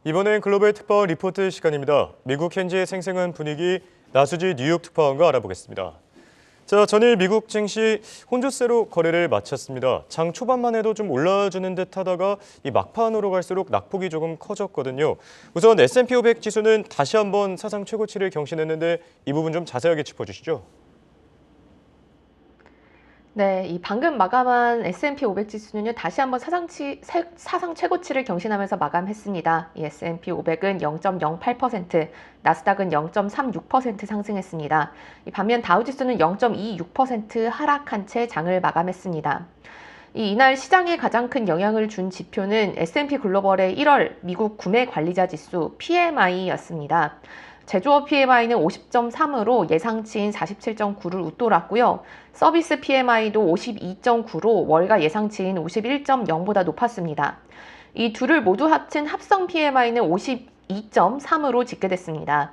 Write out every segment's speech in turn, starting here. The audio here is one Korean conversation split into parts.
이번엔 글로벌 특파원 리포트 시간입니다. 미국 현지의 생생한 분위기 나수지 뉴욕 특파원과 알아보겠습니다. 자, 전일 미국 증시 혼조세로 거래를 마쳤습니다. 장 초반만 해도 좀 올라주는 듯 하다가 이 막판으로 갈수록 낙폭이 조금 커졌거든요. 우선 S&P 500 지수는 다시 한번 사상 최고치를 경신했는데 이 부분 좀 자세하게 짚어주시죠. 네, 이 방금 마감한 S&P 500 지수는요, 다시 한번 사상 최고치를 경신하면서 마감했습니다. 이 S&P 500은 0.08%, 나스닥은 0.36% 상승했습니다. 반면 다우지수는 0.26% 하락한 채 장을 마감했습니다. 이날 시장에 가장 큰 영향을 준 지표는 S&P 글로벌의 1월 미국 구매 관리자 지수 PMI였습니다. 제조업 PMI는 50.3으로 예상치인 47.9를 웃돌았고요. 서비스 PMI도 52.9로 월가 예상치인 51.0보다 높았습니다. 이 둘을 모두 합친 합성 PMI는 52.3으로 집계됐습니다.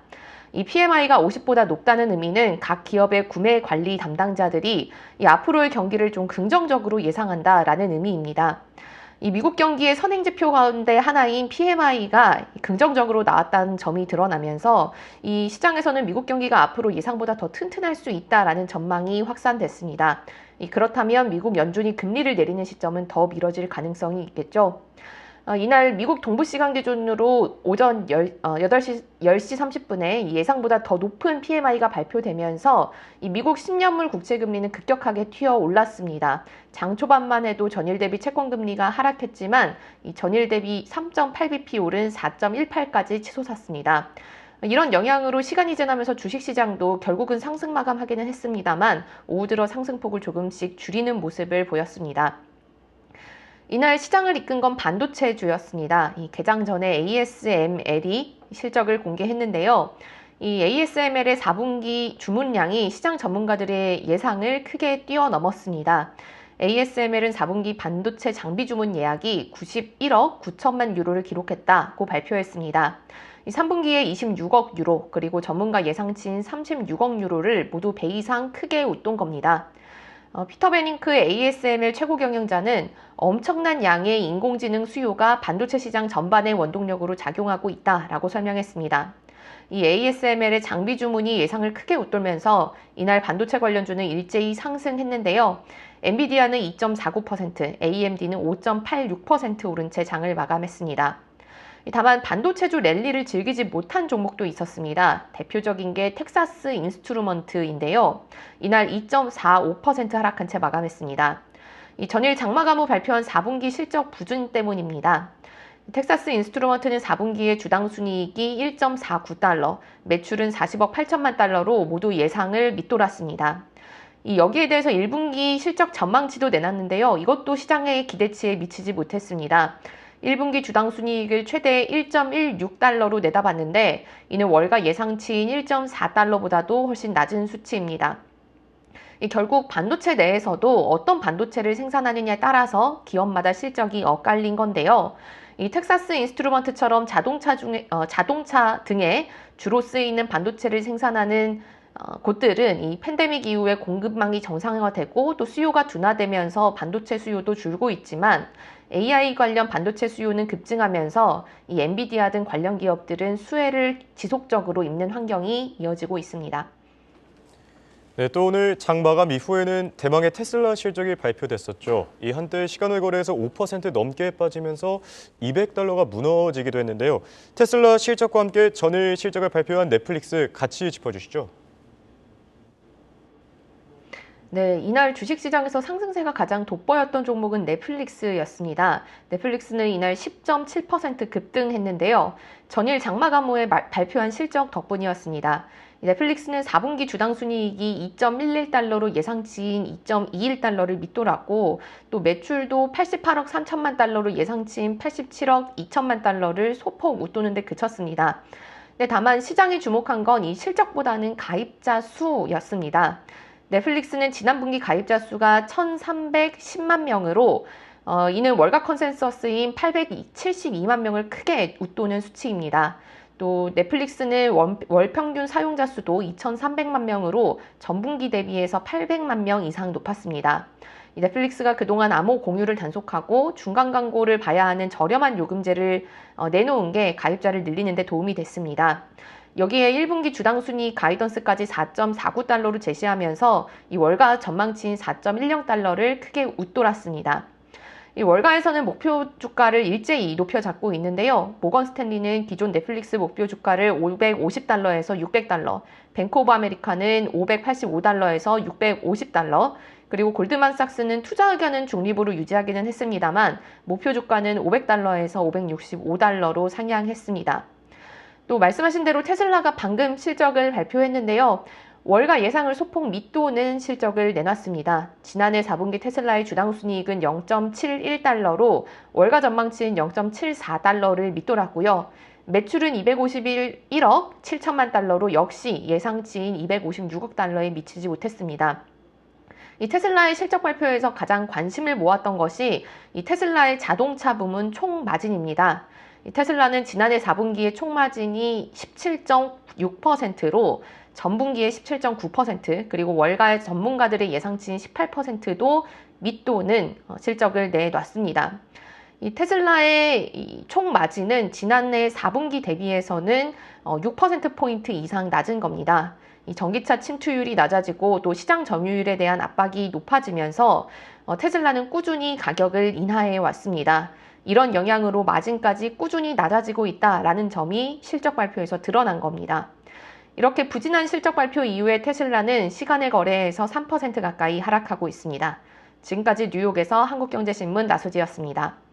이 PMI가 50보다 높다는 의미는 각 기업의 구매 관리 담당자들이 이 앞으로의 경기를 좀 긍정적으로 예상한다라는 의미입니다. 이 미국 경기의 선행지표 가운데 하나인 PMI가 긍정적으로 나왔다는 점이 드러나면서 이 시장에서는 미국 경기가 앞으로 예상보다 더 튼튼할 수 있다라는 전망이 확산됐습니다. 그렇다면 미국 연준이 금리를 내리는 시점은 더 미뤄질 가능성이 있겠죠. 이날 미국 동부 시간 기준으로 오전 10시 30분에 예상보다 더 높은 PMI가 발표되면서 이 미국 10년물 국채금리는 급격하게 튀어 올랐습니다. 장 초반만 해도 전일 대비 채권금리가 하락했지만 이 전일 대비 3.8bp 오른 4.18까지 치솟았습니다. 이런 영향으로 시간이 지나면서 주식시장도 결국은 상승 마감하기는 했습니다만 오후 들어 상승폭을 조금씩 줄이는 모습을 보였습니다. 이날 시장을 이끈 건 반도체주였습니다. 이 개장 전에 ASML이 실적을 공개했는데요. 이 ASML의 4분기 주문량이 시장 전문가들의 예상을 크게 뛰어넘었습니다. ASML은 4분기 반도체 장비 주문 예약이 91억 9천만 유로를 기록했다고 발표했습니다. 이 3분기에 26억 유로 그리고 전문가 예상치인 36억 유로를 모두 배 이상 크게 웃돈 겁니다. 피터 베닝크 ASML 최고 경영자는 엄청난 양의 인공지능 수요가 반도체 시장 전반의 원동력으로 작용하고 있다라고 설명했습니다. 이 ASML의 장비 주문이 예상을 크게 웃돌면서 이날 반도체 관련주는 일제히 상승했는데요. 엔비디아는 2.49%, AMD는 5.86% 오른 채 장을 마감했습니다. 다만 반도체주 랠리를 즐기지 못한 종목도 있었습니다. 대표적인 게 텍사스 인스트루먼트인데요. 이날 2.45% 하락한 채 마감했습니다. 전일 장마감 후 발표한 4분기 실적 부진 때문입니다. 텍사스 인스트루먼트는 4분기에 주당 순이익이 1.49달러, 매출은 40억 8천만 달러로 모두 예상을 밑돌았습니다. 여기에 대해서 1분기 실적 전망치도 내놨는데요. 이것도 시장의 기대치에 미치지 못했습니다. 1분기 주당 순이익을 최대 1.16달러로 내다봤는데 이는 월가 예상치인 1.4달러보다도 훨씬 낮은 수치입니다. 결국 반도체 내에서도 어떤 반도체를 생산하느냐에 따라서 기업마다 실적이 엇갈린 건데요. 이 텍사스 인스트루먼트처럼 자동차 등에 주로 쓰이는 반도체를 생산하는 곳들은 이 팬데믹 이후에 공급망이 정상화되고 또 수요가 둔화되면서 반도체 수요도 줄고 있지만 AI 관련 반도체 수요는 급증하면서 이 엔비디아 등 관련 기업들은 수혜를 지속적으로 입는 환경이 이어지고 있습니다. 네, 또 오늘 장 마감 이후에는 대망의 테슬라 실적이 발표됐었죠. 이 한때 시간을 거래해서 5% 넘게 빠지면서 200달러가 무너지기도 했는데요. 테슬라 실적과 함께 전일 실적을 발표한 넷플릭스 같이 짚어주시죠. 네, 이날 주식시장에서 상승세가 가장 돋보였던 종목은 넷플릭스였습니다. 넷플릭스는 이날 10.7% 급등했는데요. 전일 장마감 후에 발표한 실적 덕분이었습니다. 넷플릭스는 4분기 주당 순이익이 2.11달러로 예상치인 2.21달러를 밑돌았고 또 매출도 88억 3천만 달러로 예상치인 87억 2천만 달러를 소폭 웃도는 데 그쳤습니다. 다만 시장이 주목한 건 이 실적보다는 가입자 수였습니다. 넷플릭스는 지난 분기 가입자 수가 1,310만 명으로 이는 월가 컨센서스인 872만 명을 크게 웃도는 수치입니다. 또 넷플릭스는 월 평균 사용자 수도 2,300만 명으로 전분기 대비해서 800만 명 이상 높았습니다. 이 넷플릭스가 그동안 암호 공유를 단속하고 중간 광고를 봐야 하는 저렴한 요금제를 내놓은 게 가입자를 늘리는 데 도움이 됐습니다. 여기에 1분기 주당 순위 가이던스까지 4.49달러로 제시하면서 이 월가 전망치인 4.10달러를 크게 웃돌았습니다. 이 월가에서는 목표 주가를 일제히 높여잡고 있는데요. 모건 스탠리는 기존 넷플릭스 목표 주가를 550달러에서 600달러, 뱅크 오브 아메리카는 585달러에서 650달러, 그리고 골드만삭스는 투자 의견은 중립으로 유지하기는 했습니다만 목표 주가는 500달러에서 565달러로 상향했습니다. 또 말씀하신 대로 테슬라가 방금 실적을 발표했는데요. 월가 예상을 소폭 밑도는 실적을 내놨습니다. 지난해 4분기 테슬라의 주당 순이익은 0.71달러로 월가 전망치인 0.74달러를 밑돌았고요. 매출은 251억 7천만 달러로 역시 예상치인 256억 달러에 미치지 못했습니다. 이 테슬라의 실적 발표에서 가장 관심을 모았던 것이 이 테슬라의 자동차 부문 총마진입니다. 이 테슬라는 지난해 4분기의 총마진이 17.6%로 전분기의 17.9% 그리고 월가의 전문가들의 예상치인 18%도 밑도는 실적을 내놨습니다. 이 테슬라의 이 총마진은 지난해 4분기 대비해서는 6%포인트 이상 낮은 겁니다. 이 전기차 침투율이 낮아지고 또 시장 점유율에 대한 압박이 높아지면서 테슬라는 꾸준히 가격을 인하해 왔습니다. 이런 영향으로 마진까지 꾸준히 낮아지고 있다라는 점이 실적 발표에서 드러난 겁니다. 이렇게 부진한 실적 발표 이후에 테슬라는 시간의 거래에서 3% 가까이 하락하고 있습니다. 지금까지 뉴욕에서 한국경제신문 나수지였습니다.